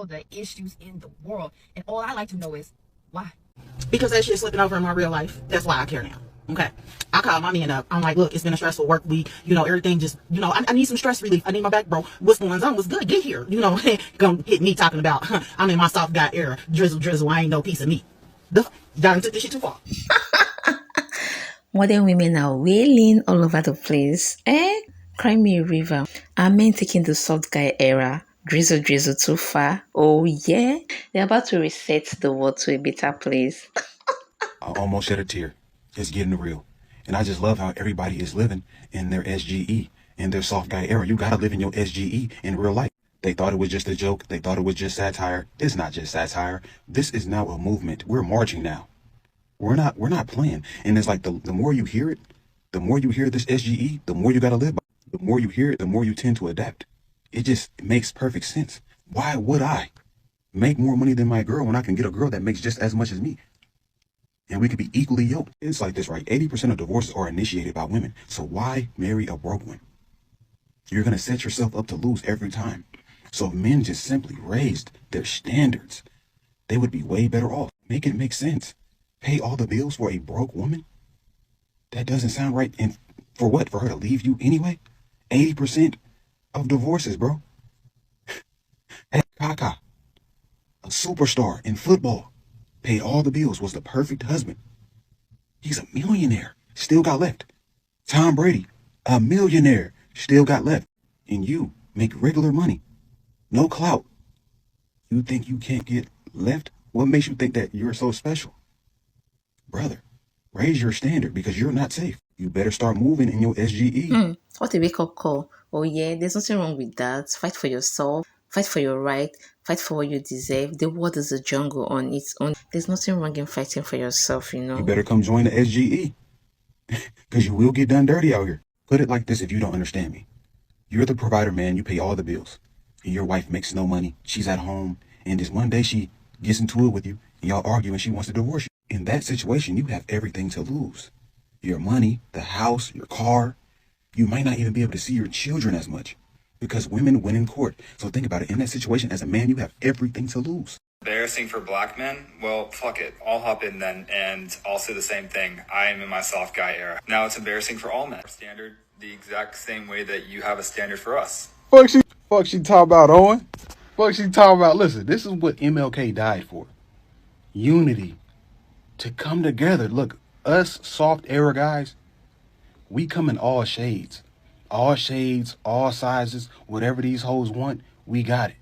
the issues in the world. And all I like to know is why. Because that shit's slipping over in my real life. That's why I care now. Okay. I call my man up. I'm like, look, it's been a stressful work week. Everything just, I need some stress relief. I need my back, bro. What's going on? What's good? Get here. Gonna hit me talking about, I'm in my soft guy era. Drizzle, drizzle. I ain't no piece of meat. Y'all took this shit too far. Modern women are wailing all over the place. Cry me a river. Are men taking the soft guy era? Drizzle drizzle too far? Oh yeah? They're about to reset the world to a better place. I almost shed a tear. It's getting real. And I just love how everybody is living in their SGE, in their soft guy era. You gotta live in your SGE in real life. They thought it was just a joke. They thought it was just satire. It's not just satire. This is now a movement. We're marching now. We're not playing. And it's like the more you hear it, the more you hear this SGE, the more you gotta live by. The more you hear it, the more you tend to adapt. It just makes perfect sense. Why would I make more money than my girl when I can get a girl that makes just as much as me? And we could be equally yoked. It's like this, right? 80% of divorces are initiated by women. So why marry a broke one? You're gonna set yourself up to lose every time. So if men just simply raised their standards, they would be way better off. Make it make sense. Pay all the bills for a broke woman? That doesn't sound right. And for what? For her to leave you anyway? 80% of divorces, bro. Hey, Kaka, a superstar in football, paid all the bills, was the perfect husband. He's a millionaire, still got left. Tom Brady, a millionaire, still got left. And you make regular money, no clout. You think you can't get left? What makes you think that you're so special? Brother, raise your standard because you're not safe. You better start moving in your SGE. What a wake-up call. Oh yeah, there's nothing wrong with that. Fight for yourself. Fight for your right. Fight for what you deserve. The world is a jungle on its own. There's nothing wrong in fighting for yourself, You better come join the SGE because you will get done dirty out here. Put it like this if you don't understand me. You're the provider, man. You pay all the bills. And your wife makes no money. She's at home. And this one day she gets into it with you. And y'all argue and she wants to divorce you. In that situation, you have everything to lose. Your money, the house, your car. You might not even be able to see your children as much because women win in court. So think about it. In that situation, as a man, you have everything to lose. Embarrassing for black men? Well, fuck it. I'll hop in then and I'll say the same thing. I am in my soft guy era. Now it's embarrassing for all men. Standard the exact same way that you have a standard for us. Fuck she talk about, Owen. Fuck she talk about. Listen, this is what MLK died for. Unity. To come together. Look, us soft era guys, we come in all shades. All shades, all sizes, whatever these hoes want, we got it.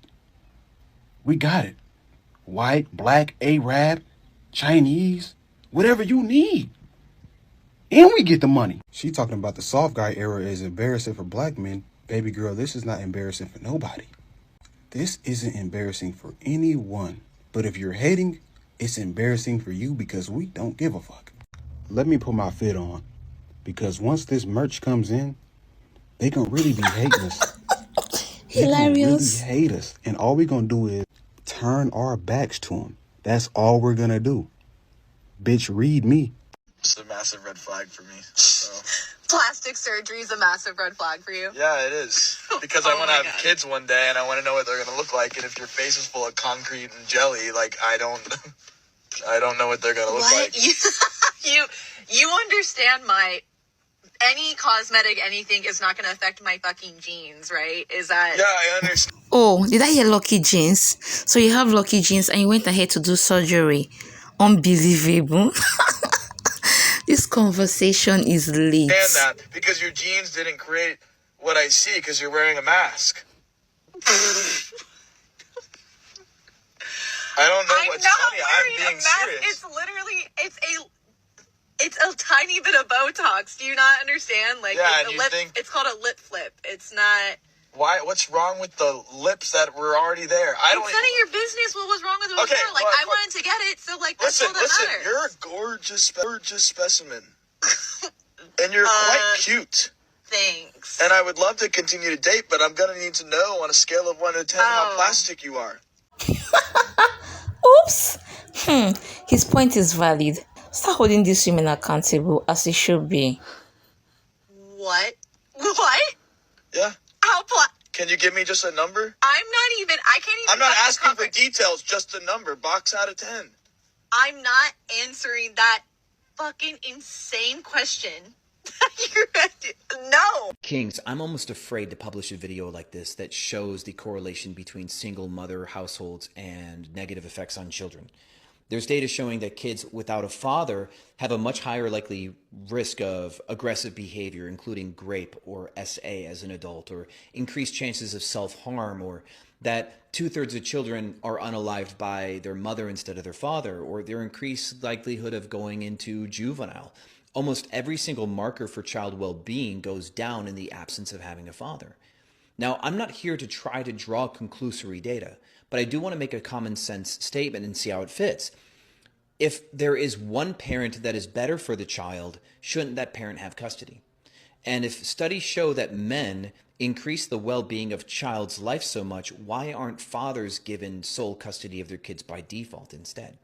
We got it. White, black, Arab, Chinese, whatever you need. And we get the money. She talking about the soft guy era is embarrassing for black men. Baby girl, this is not embarrassing for nobody. This isn't embarrassing for anyone. But if you're hating, it's embarrassing for you because we don't give a fuck. Let me put my fit on. Because once this merch comes in, they gonna really be hating us. Hilarious. They really hate us. And all we gonna do is turn our backs to them. That's all we're gonna do. Bitch, read me. It's a massive red flag for me. So. Plastic surgery is a massive red flag for you? Yeah, it is. Because I want to have kids one day and I want to know what they're going to look like. And if your face is full of concrete and jelly, like, I don't know what they're going to look like. You understand any cosmetic, anything is not going to affect my fucking genes, right? Is that... Yeah, I understand. Oh, did I hear lucky genes? So you have lucky genes and you went ahead to do surgery. Unbelievable. This conversation is lit. And that, because your genes didn't create what I see because you're wearing a mask. I don't know what's funny. I'm being serious. It's literally, it's a tiny bit of Botox. Do you not understand? Like, yeah, it's, and you think... it's called a lip flip. It's not... Why? What's wrong with the lips that were already there? It's none of your business what was wrong with it before. Okay, like, I wanted to get it, so, like, that's all that matters. You're a gorgeous specimen. And you're quite cute. Thanks. And I would love to continue to date, but I'm going to need to know on a scale of 1 to 10 how plastic you are. Oops. His point is valid. Start holding these women accountable as it should be. What? What? Yeah. Can you give me just a number? I can't even. I'm not asking for details, just a number. Box out of 10. I'm not answering that fucking insane question. No. Kings, I'm almost afraid to publish a video like this that shows the correlation between single mother households and negative effects on children. There's data showing that kids without a father have a much higher likely risk of aggressive behavior, including grape or SA as an adult, or increased chances of self-harm, or that 2/3 of children are unalived by their mother instead of their father, or their increased likelihood of going into juvenile. Almost every single marker for child well-being goes down in the absence of having a father. Now, I'm not here to try to draw conclusory data, but I do want to make a common sense statement and see how it fits. If there is one parent that is better for the child, shouldn't that parent have custody? And if studies show that men increase the well-being of child's life so much, why aren't fathers given sole custody of their kids by default instead?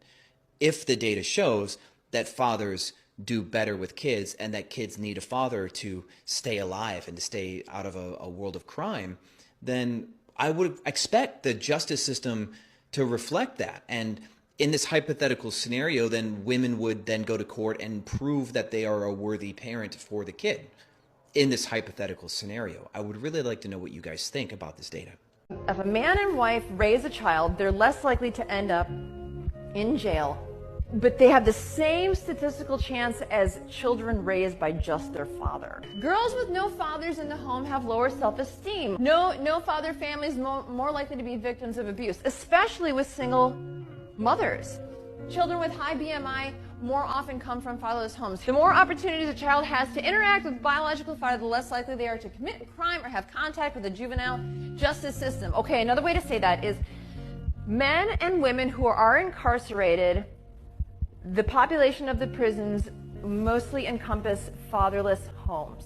If the data shows that fathers do better with kids and that kids need a father to stay alive and to stay out of a world of crime, then I would expect the justice system to reflect that. And in this hypothetical scenario, then women would then go to court and prove that they are a worthy parent for the kid. In this hypothetical scenario, I would really like to know what you guys think about this data. If a man and wife raise a child, they're less likely to end up in jail, but they have the same statistical chance as children raised by just their father. Girls with no fathers in the home have lower self-esteem. No father families more likely to be victims of abuse, especially with single mothers. Children with high BMI more often come from fatherless homes. The more opportunities a child has to interact with biological father, the less likely they are to commit a crime or have contact with the juvenile justice system. Okay, another way to say that is men and women who are incarcerated, the population of the prisons mostly encompass fatherless homes.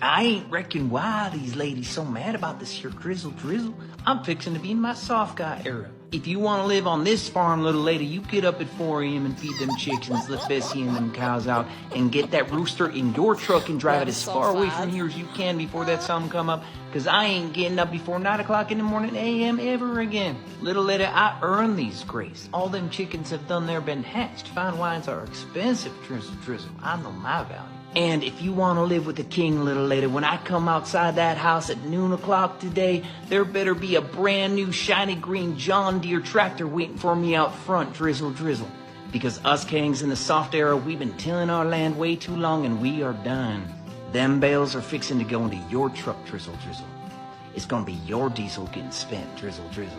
I ain't reckon why these ladies so mad about this here drizzle drizzle. I'm fixing to be in my soft guy era. If you want to live on this farm, little lady, you get up at 4 a.m. and feed them chickens, let Bessie and them cows out, and get that rooster in your truck and drive it as far away from here as you can before that sun come up, because I ain't getting up before 9 o'clock in the morning a.m. ever again. Little lady, I earned these grace. All them chickens have done there been hatched. Fine wines are expensive, drizzle drizzle. I know my value. And if you want to live with the king, little lady, when I come outside that house at noon o'clock today, there better be a brand new shiny green John Deere tractor waiting for me out front, drizzle drizzle. Because us kings in the soft era, we've been tilling our land way too long and we are done. Them bales are fixing to go into your truck, drizzle drizzle. It's gonna be your diesel getting spent, drizzle drizzle.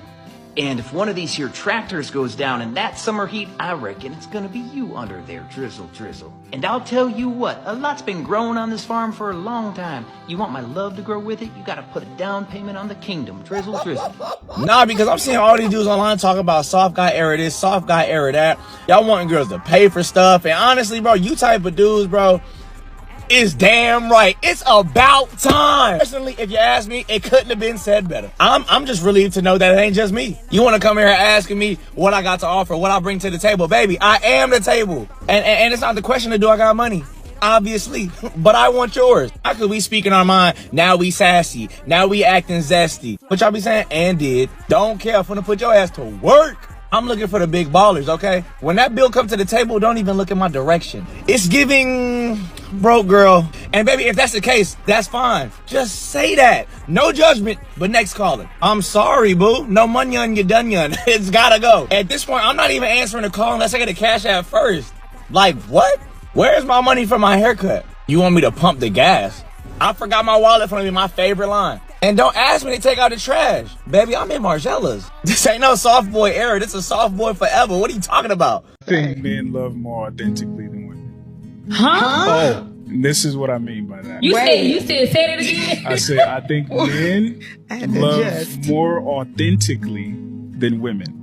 And if one of these here tractors goes down in that summer heat, I reckon it's gonna be you under there, drizzle drizzle. And I'll tell you what, a lot's been growing on this farm for a long time. You want my love to grow with it, you gotta put a down payment on the kingdom, drizzle drizzle. Nah, because I'm seeing all these dudes online talking about soft guy era this, soft guy era that. Y'all wanting girls to pay for stuff. And honestly, bro, you type of dudes, bro, is damn right. It's about time. Personally, if you ask me, it couldn't have been said better. I'm just relieved to know that it ain't just me. You want to come here asking me what I got to offer, what I bring to the table. Baby, I am the table. And it's not the question of do I got money. Obviously, but I want yours. How could we speaking our mind? Now we sassy. Now we acting zesty. What y'all be saying? And did. Don't care. I'm gonna put your ass to work. I'm looking for the big ballers, okay? When that bill come to the table, don't even look in my direction. It's giving broke girl. And baby, if that's the case, that's fine. Just say that. No judgment, but next caller. I'm sorry, boo. No money on your done yun. It's gotta go. At this point, I'm not even answering the call unless I get a cash app first. Like, what? Where's my money for my haircut? You want me to pump the gas? I forgot my wallet for my favorite line. And don't ask me to take out the trash. Baby, I'm in Margiela's. This ain't no soft boy era. This is soft boy forever. What are you talking about? I think men love more authentically than women. Huh? Oh, and this is what I mean by that. You said, say that again. I said, I think men love more authentically than women.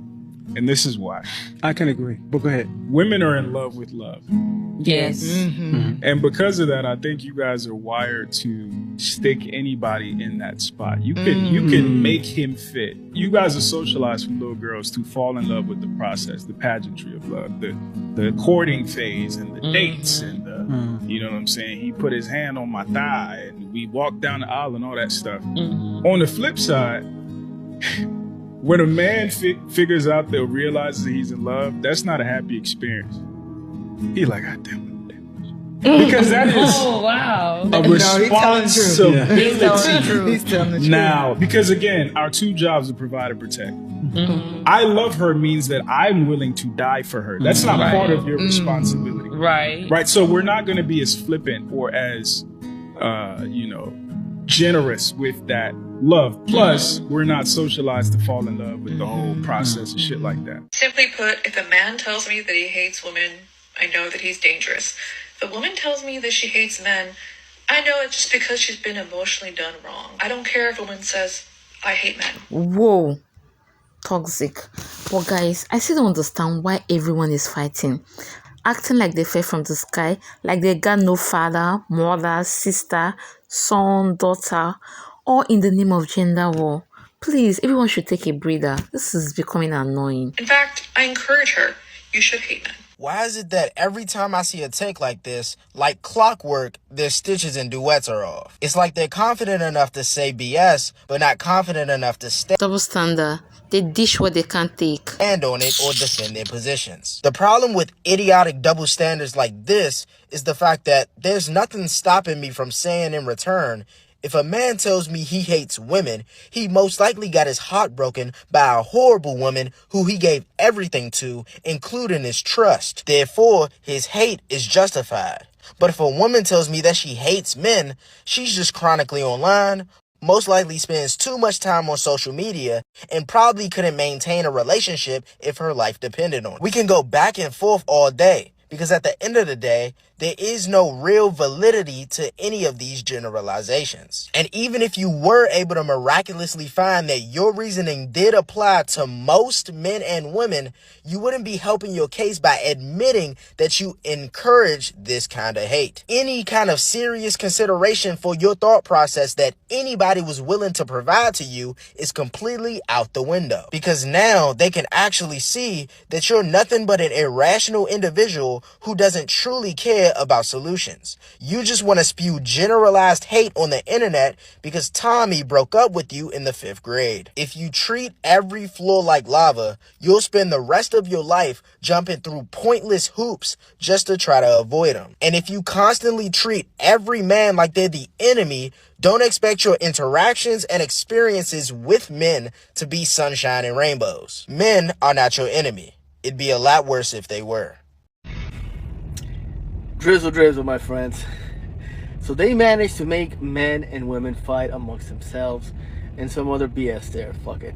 And this is why. I can agree, but go ahead. Women are in love with love. Yes. Mm-hmm. And because of that, I think you guys are wired to stick anybody in that spot. You can make him fit. You guys are socialized from little girls to fall in love with the process, the pageantry of love, the courting phase and the dates and the You know what I'm saying? He put his hand on my thigh and we walked down the aisle and all that stuff. On the flip side, when a man figures out or realizes that he's in love, that's not a happy experience. He like, God damn it. Because that is a responsibility. He's telling the truth. Now, because again, our two jobs are provide and protect. I love her means that I'm willing to die for her. That's not part of your responsibility. Right. So we're not going to be as flippant or as, generous with that love. Plus, we're not socialized to fall in love with the whole process and shit like that. Simply put, if a man tells me that he hates women, I know that he's dangerous. If a woman tells me that she hates men, I know it's just because she's been emotionally done wrong. I don't care if a woman says, I hate men. Whoa. Toxic. But guys, I still don't understand why everyone is fighting. Acting like they fell from the sky, like they got no father, mother, sister, son, daughter, all in the name of gender war. Please, everyone should take a breather. This is becoming annoying. In fact, I encourage her. You should hate men. Why is it that every time I see a take like this, like clockwork, their stitches and duets are off? It's like they're confident enough to say BS, but not confident enough to stand Double standard. They dish what they can't take. on it or defend their positions. The problem with idiotic double standards like this is the fact that there's nothing stopping me from saying in return, if a man tells me he hates women, he most likely got his heart broken by a horrible woman who he gave everything to, including his trust. Therefore, his hate is justified. But if a woman tells me that she hates men, she's just chronically online, most likely spends too much time on social media, and probably couldn't maintain a relationship if her life depended on it. We can go back and forth all day, because at the end of the day, there is no real validity to any of these generalizations. And even if you were able to miraculously find that your reasoning did apply to most men and women, you wouldn't be helping your case by admitting that you encourage this kind of hate. Any kind of serious consideration for your thought process that anybody was willing to provide to you is completely out the window. Because now they can actually see that you're nothing but an irrational individual who doesn't truly care about solutions. You just want to spew generalized hate on the internet because Tommy broke up with you in the 5th grade. If you treat every flaw like lava, you'll spend the rest of your life jumping through pointless hoops just to try to avoid them. And if you constantly treat every man like they're the enemy, don't expect your interactions and experiences with men to be sunshine and rainbows. Men are not your enemy. It'd be a lot worse if they were. Drizzle Drizzle, my friends. So they managed to make men and women fight amongst themselves and some other BS there. Fuck it.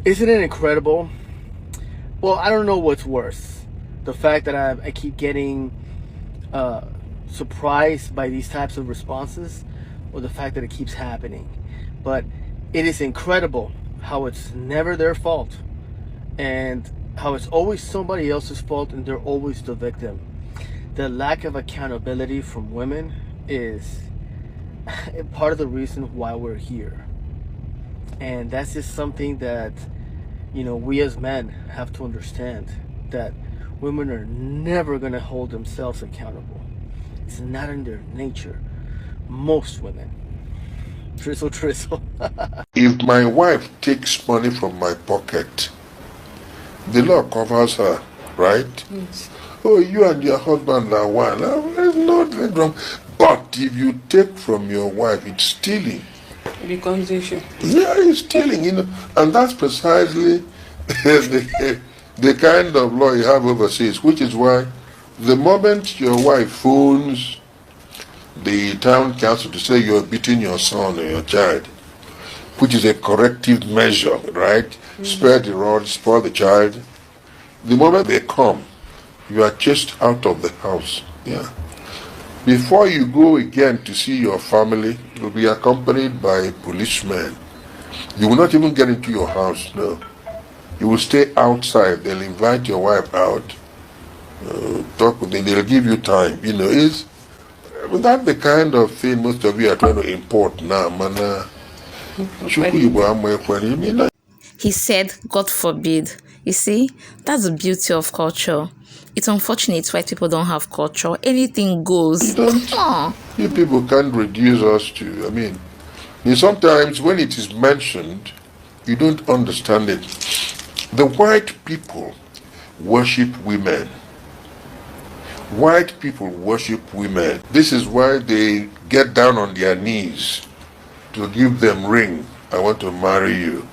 Isn't it incredible? Well, I don't know what's worse. The fact that I keep getting surprised by these types of responses, or the fact that it keeps happening. But it is incredible how it's never their fault, and how it's always somebody else's fault and they're always the victim. The lack of accountability from women is part of the reason why we're here. And that's just something that, we as men have to understand, that women are never going to hold themselves accountable. It's not in their nature. Most women. Drizzle Drizzle. If my wife takes money from my pocket, the law covers her, right? Yes. Oh, you and your husband are one. There's nothing wrong. But if you take from your wife, it's stealing. It becomes the issue. Yeah, it's stealing, and that's precisely the kind of law you have overseas, which is why the moment your wife phones the town council to say you're beating your son or your child, which is a corrective measure, right? Spare the rod, spoil the child. The moment they come, you are chased out of the house. Yeah. Before you go again to see your family, you'll be accompanied by a policeman. You will not even get into your house, no. You will stay outside. They'll invite your wife out, talk with them. They'll give you time. Is that the kind of thing most of you are trying to import now, man? He said, God forbid. You see, that's the beauty of culture. It's unfortunate white people don't have culture. Anything goes. You people can't reduce us to, I mean, sometimes when it is mentioned, you don't understand it. The white people worship women. White people worship women. This is why they get down on their knees to give them ring. I want to marry you.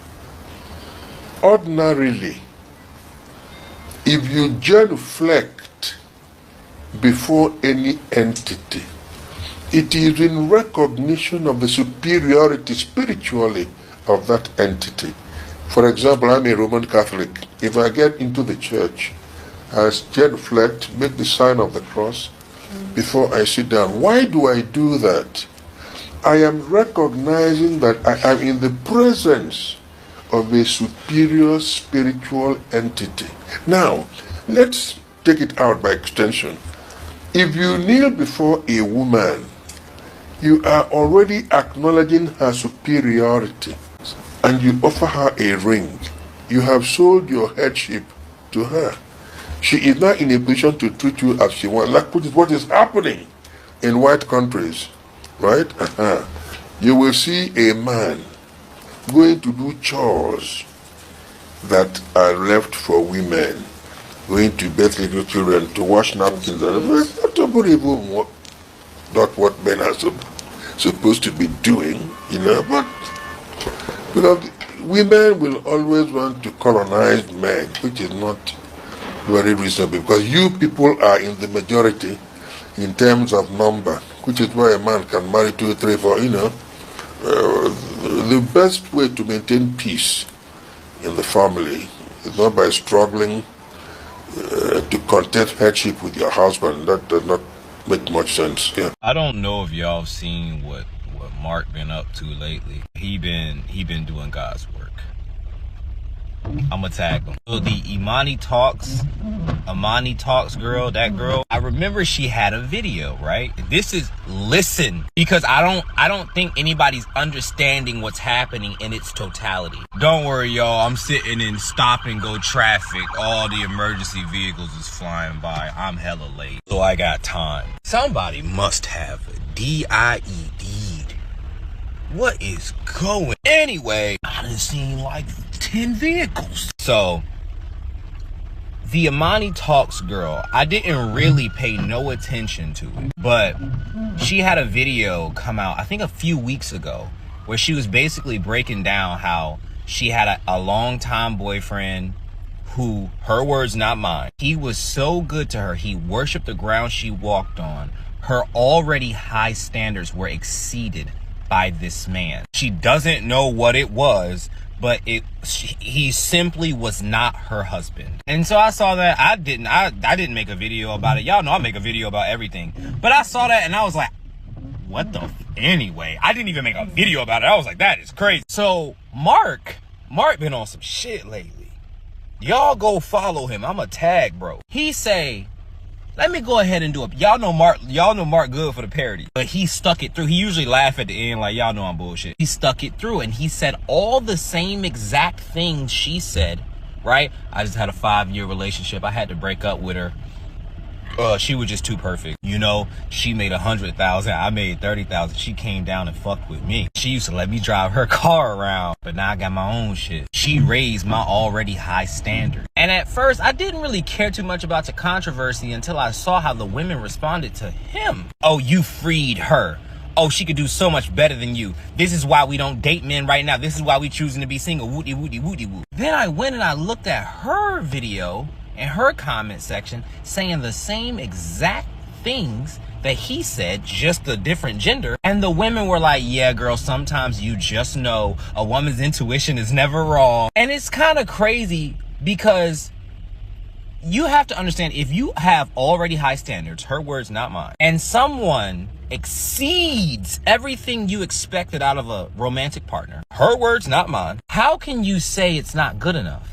Ordinarily, if you genuflect before any entity, it is in recognition of the superiority spiritually of that entity. For example, I'm a Roman Catholic. If I get into the church, I genuflect, make the sign of the cross before I sit down. Why do I do that? I am recognizing that I am in the presence of a superior spiritual entity. Now, let's take it out by extension. If you kneel before a woman, you are already acknowledging her superiority, and you offer her a ring. You have sold your headship to her. She is now in a position to treat you as she wants. Like what is happening in white countries, right? You will see a man going to do chores that are left for women, going to bathe little children, to wash napkins. Nobody even not what men are supposed to be doing, you know, but because women will always want to colonize men, which is not very reasonable, because you people are in the majority in terms of number, which is why a man can marry 2, 3, 4, you know. The best way to maintain peace in the family is not by struggling to contest headship with your husband. That does not make much sense. Yeah. I don't know if y'all seen what Mark been up to lately. He been doing God's work. I'ma tag him. So the Imani Talks girl, that girl, I remember she had a video, right? This is, listen, because I don't think anybody's understanding what's happening in its totality. Don't worry, y'all, I'm sitting in stop and go traffic. All the emergency vehicles is flying by. I'm hella late, so I got time. Somebody must have a DIED. What is going? Anyway, I done seen like 10 vehicles. So the Imani Talks girl, I didn't really pay no attention to it, but she had a video come out, I think a few weeks ago, where she was basically breaking down how she had a long-time boyfriend who, her words not mine, he was so good to her, he worshiped the ground she walked on. Her already high standards were exceeded by this man. She doesn't know what it was, but he simply was not her husband. And so I saw that. I didn't make a video about it. Y'all know I make a video about everything, but I saw that and I was like, what the anyway, I didn't even make a video about it. I was like, that is crazy. So Mark been on some shit lately. Y'all go follow him. I'm a tag bro. He say, let me go ahead and do it. Y'all know Mark good for the parody, but he stuck it through. He usually laugh at the end like, y'all know I'm bullshit. He stuck it through and he said all the same exact things she said, right? I just had a 5-year relationship. I had to break up with her. She was just too perfect. You know, she made 100,000. I made 30,000. She came down and fucked with me. She used to let me drive her car around, but now I got my own shit. She raised my already high standard. And at first, I didn't really care too much about the controversy until I saw how the women responded to him. Oh, you freed her. Oh, she could do so much better than you. This is why we don't date men right now. This is why we choosing to be single. Woody, woody, woody, woo. Then I went and I looked at her video and her comment section saying the same exact things that he said, just a different gender. And the women were like, yeah, girl, sometimes you just know a woman's intuition is never wrong. And it's kind of crazy because you have to understand, if you have already high standards, her words, not mine, and someone exceeds everything you expected out of a romantic partner, her words, not mine, how can you say it's not good enough?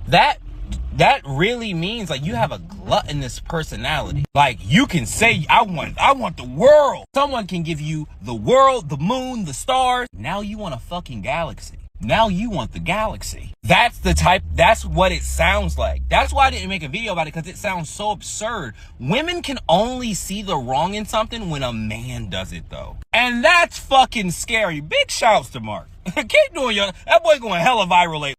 That really means like you have a gluttonous personality. Like you can say, I want the world. Someone can give you the world, the moon, the stars. Now you want a fucking galaxy. Now you want the galaxy. That's what it sounds like. That's why I didn't make a video about it, because it sounds so absurd. Women can only see the wrong in something when a man does it, though. And that's fucking scary. Big shouts to Mark. Keep doing that boy going hella viral lately.